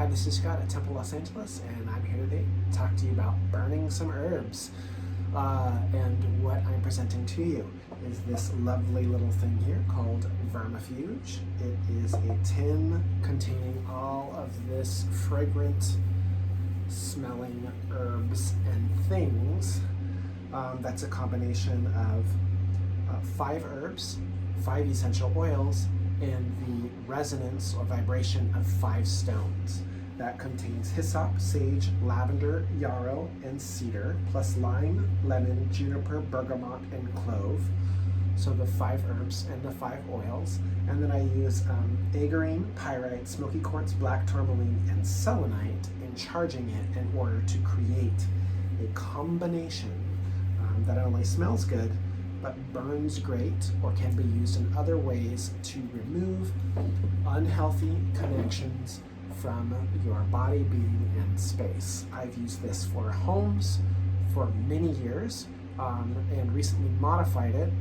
Hi, this is Scott at Temple Los Angeles, and I'm here today to talk to you about burning some herbs. And what I'm presenting to you is this lovely little thing here called Vermifuge. It is a tin containing all of this fragrant smelling herbs and things. That's a combination of 5 herbs, 5 essential oils, and the resonance or vibration of 5 stones. That contains hyssop, sage, lavender, yarrow, and cedar, plus lime, lemon, juniper, bergamot, and clove. So the 5 herbs and the 5 oils. And then I use aegerine, pyrite, smoky quartz, black tourmaline, and selenite in charging it in order to create a combination that not only smells good, but burns great, or can be used in other ways to remove unhealthy connections from your body, being, and space. I've used this for homes for many years and recently modified it.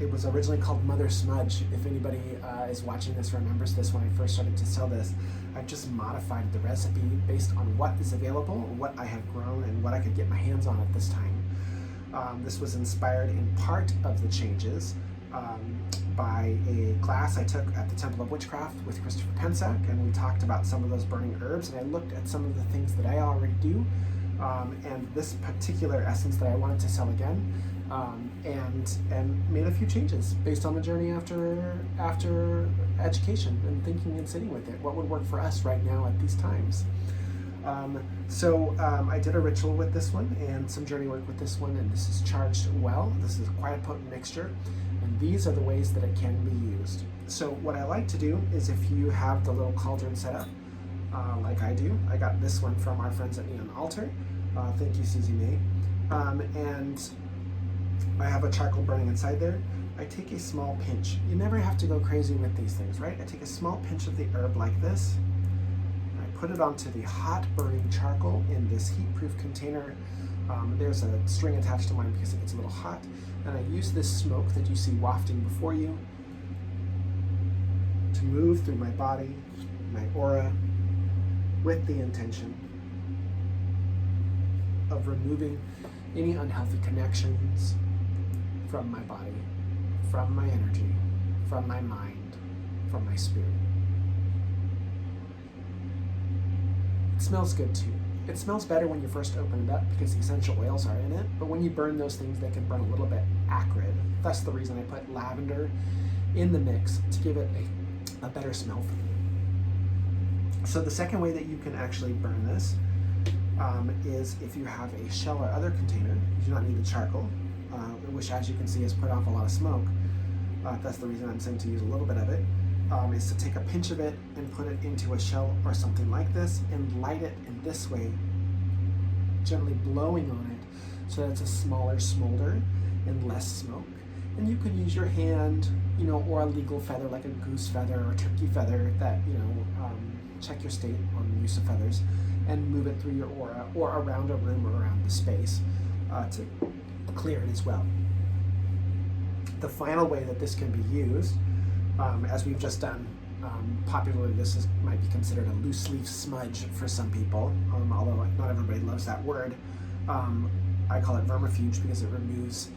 It was originally called Mother Smudge. If anybody is watching this remembers this when I first started to sell this, I've just modified the recipe based on what is available, what I have grown, and what I could get my hands on at this time. This was inspired in part of the changes by a class I took at the Temple of Witchcraft with Christopher Pensack, and we talked about some of those burning herbs, and I looked at some of the things that I already do, and this particular essence that I wanted to sell again, and made a few changes based on the journey after education and thinking and sitting with it. What would work for us right now at these times? I did a ritual with this one and some journey work with this one, and this is charged well. This is quite a potent mixture, and these are the ways that it can be used. So what I like to do is, if you have the little cauldron set up, like I do, I got this one from our friends at Neon Altar. Thank you, Susie May. And I have a charcoal burning inside there. I take a small pinch. You never have to go crazy with these things, right? I take a small pinch of the herb like this, put it onto the hot burning charcoal in this heat-proof container. There's a string attached to mine because it gets a little hot. And I use this smoke that you see wafting before you to move through my body, my aura, with the intention of removing any unhealthy connections from my body, from my energy, from my mind, from my spirit. It smells good too. It smells better when you first open it up because the essential oils are in it, but when you burn those things, they can burn a little bit acrid. That's the reason I put lavender in the mix, to give it a better smell for you. So the second way that you can actually burn this is if you have a shell or other container. You do not need the charcoal, which, as you can see, has put off a lot of smoke. That's the reason I'm saying to use a little bit of it. Is to take a pinch of it and put it into a shell or something like this and light it in this way, gently blowing on it so that it's a smaller smolder and less smoke. And you can use your hand, or a legal feather like a goose feather or a turkey feather that, check your state on use of feathers, and move it through your aura or around a room or around the space to clear it as well. The final way that this can be used, as we've just done, popularly this might be considered a looseleaf smudge for some people, although not everybody loves that word. I call it vermifuge because it removes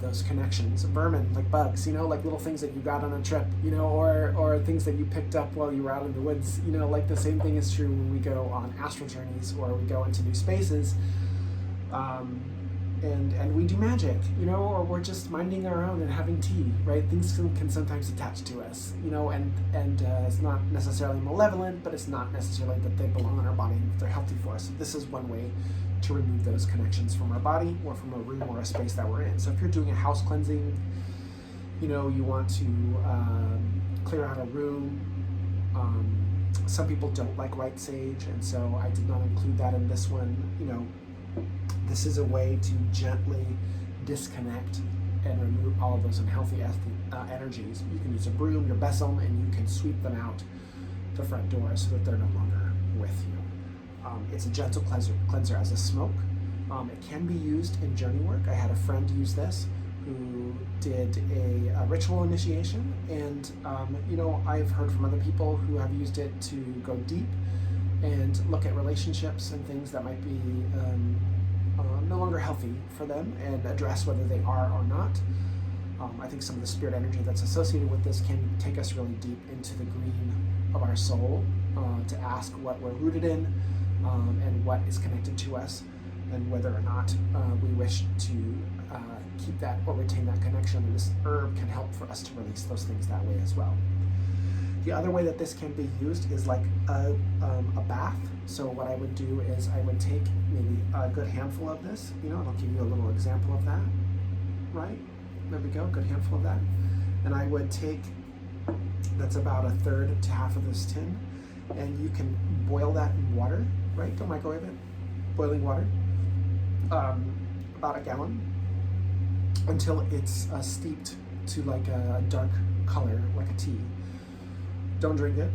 those connections. Vermin, like bugs, like little things that you got on a trip, or things that you picked up while you were out in the woods. Like the same thing is true when we go on astral journeys or we go into new spaces. And we do magic, or we're just minding our own and having tea, right? Things can sometimes attach to us, and it's not necessarily malevolent, but it's not necessarily that they belong in our body and they're healthy for us. So this is one way to remove those connections from our body or from a room or a space that we're in. So if you're doing a house cleansing, you want to clear out a room. Some people don't like white sage, and so I did not include that in this one. This is a way to gently disconnect and remove all of those unhealthy energies. You can use a broom, your besom, and you can sweep them out the front door so that they're no longer with you. It's a gentle cleanser as a smoke. It can be used in journey work. I had a friend use this who did a ritual initiation, and I've heard from other people who have used it to go deep and look at relationships and things that might be no longer healthy for them, and address whether they are or not. I think some of the spirit energy that's associated with this can take us really deep into the green of our soul, to ask what we're rooted in, and what is connected to us, and whether or not we wish to keep that or retain that connection. And this herb can help for us to release those things that way as well. The other way that this can be used is like a bath. So what I would do is I would take maybe a good handful of this, and I'll give you a little example of that, right? There we go, good handful of that. And I would take, that's about a third to half of this tin, and you can boil that in water, right? Don't microwave it. Boiling water, about a gallon, until it's steeped to like a dark color, like a tea. Don't drink it.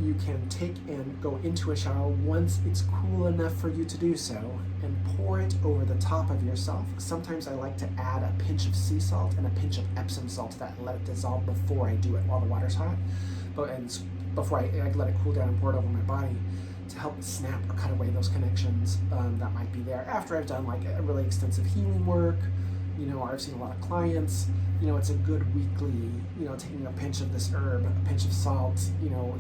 You can take and go into a shower once it's cool enough for you to do so, and pour it over the top of yourself. Sometimes I like to add a pinch of sea salt and a pinch of Epsom salt to that and let it dissolve before I do it while the water's hot. Before I let it cool down and pour it over my body, to help snap or cut away those connections that might be there. After I've done like a really extensive healing work, I've seen a lot of clients, it's a good weekly, taking a pinch of this herb, a pinch of salt,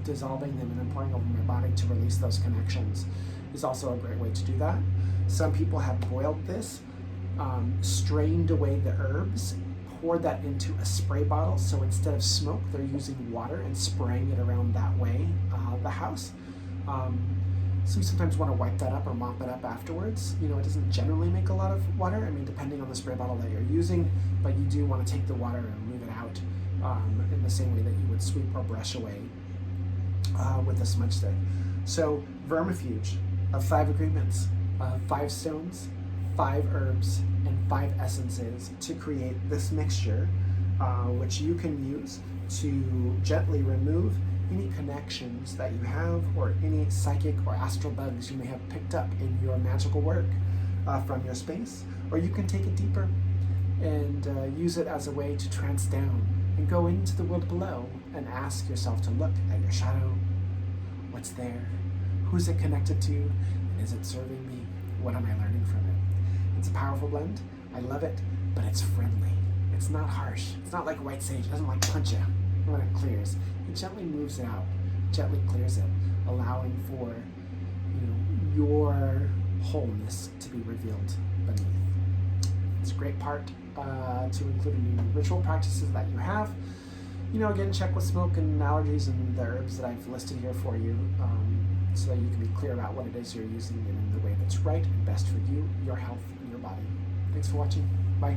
dissolving them and then pouring over my body to release those connections is also a great way to do that. Some people have boiled this, strained away the herbs, poured that into a spray bottle. So instead of smoke, they're using water and spraying it around that way, the house. So you sometimes want to wipe that up or mop it up afterwards. It doesn't generally make a lot of water, depending on the spray bottle that you're using, but you do want to take the water and move it out in the same way that you would sweep or brush away with a smudge stick. So vermifuge of 5 agreements, 5 stones, 5 herbs, and 5 essences to create this mixture, which you can use to gently remove any connections that you have, or any psychic or astral bugs you may have picked up in your magical work from your space. Or you can take it deeper and use it as a way to trance down and go into the world below and ask yourself to look at your shadow. What's there? Who's it connected to? And is it serving me? What am I learning from it? It's a powerful blend. I love it, but it's friendly. It's not harsh. It's not like white sage. It doesn't like punch you when it clears. It gently moves it out, gently clears it, allowing for your wholeness to be revealed beneath. It's a great part to include in your ritual practices that you have. Again, check with smoke and allergies and the herbs that I've listed here for you, so that you can be clear about what it is you're using and in the way that's right and best for you, your health, and your body. Thanks for watching. Bye.